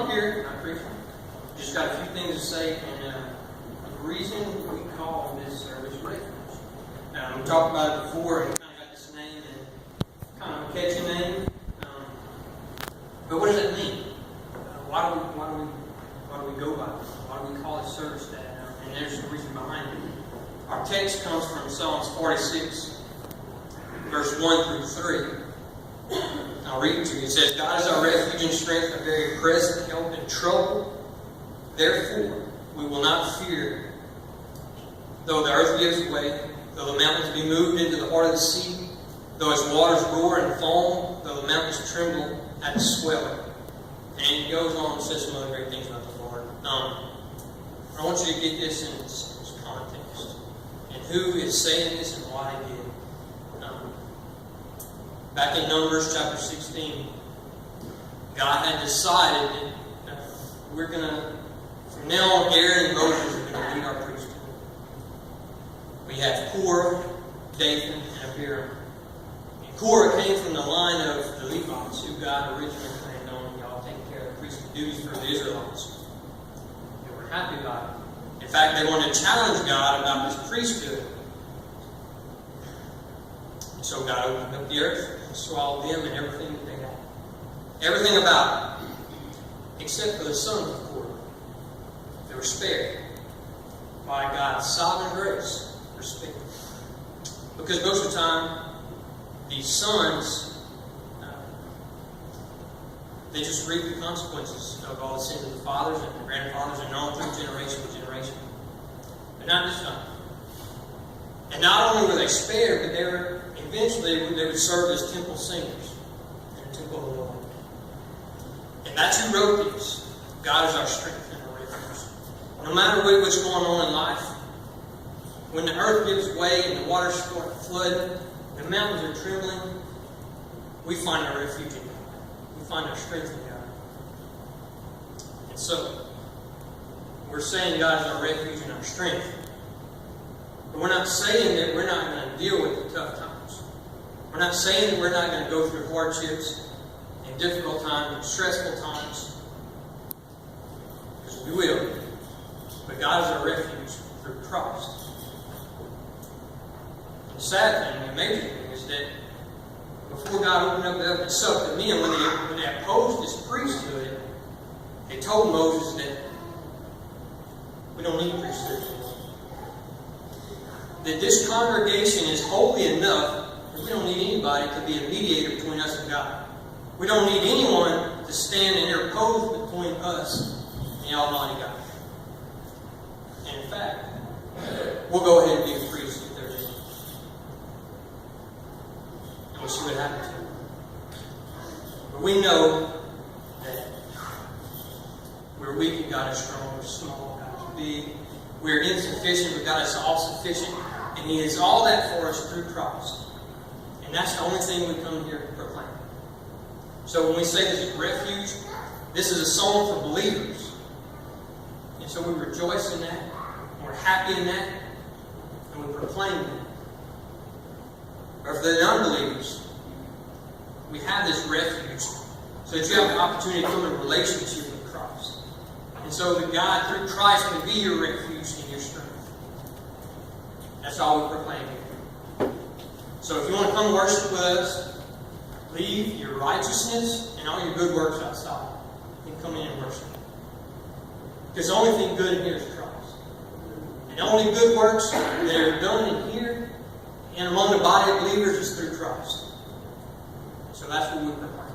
come up here, I preach. Just got a few things to say, and the reason we call this service Refuge. We talked about it before, and kind of got this name, and kind of a catchy name. But what does that mean? Why do we go by it? Why do we call this service that? And there's a reason behind it. Our text comes from Psalms 46, verse 1 through 3. I'll read it to you. It says, God is our refuge and strength, a very present help in trouble. Therefore, we will not fear, though the earth gives way, though the mountains be moved into the heart of the sea, though its waters roar and foam, though the mountains tremble at the swelling. And he goes on and says some other great things about the Lord. I want you to get this in its context, and who is saying this and why he did it. Back in Numbers chapter 16, God had decided that we're going to, from now on, Aaron and Moses are going to lead our priesthood. We have Korah, Dathan, and Abiram. And Korah came from the line of the Levites, who God originally planned on, y'all taking care of the priestly duties for the Israelites. They were happy about it. In fact, they wanted to challenge God about this priesthood. And so God opened up the earth and swallowed them and everything that they had. Everything about it. Except for the sons of Korah. They were spared by God's sovereign grace. They're spared. Because most of the time, these sons, they just reap the consequences of all the sins of the fathers and the grandfathers and on through generation to generation. But not this time. And not only were they spared, but they were eventually they would serve as temple singers in the temple of the Lord. And that's who wrote this. God is our strength and our refuge. No matter what's going on in life, when the earth gives way and the waters start to flood, the mountains are trembling, we find our refuge in God. We find our strength in God. And so, we're saying God is our refuge and our strength. But we're not saying that we're not going to deal with the tough times. We're not saying that we're not going to go through hardships and difficult times and stressful times. Because we will. But God is our refuge through Christ. And the sad thing, the amazing thing, is that before God opened up the heaven and sucked them in, when they opposed this priesthood, they told Moses that we don't need priesthood anymore. That this congregation is holy enough that we don't need anybody to be a mediator between us and God. We don't need anyone to stand and interpose between us and the Almighty God. And in fact, we'll go ahead and be a priest if there's any. And we'll see what happens here. But we know that we're weak and God is strong. We're small, God is big. We're insufficient, but God is all-sufficient. And He is all that for us through Christ. And that's the only thing we come here to proclaim. So when we say this is refuge, this is a song for believers. And so we rejoice in that. And we're happy in that. And we proclaim that. Or for the unbelievers, we have this refuge so that you have the opportunity to come in relationship with Christ. And so that God, through Christ, can be your refuge and your strength. That's all we proclaim here. So if you want to come worship with us, leave your righteousness and all your good works outside and come in and worship. Because the only thing good in here is Christ. And the only good works that are done in here and among the body of believers is through Christ. So that's what we proclaim.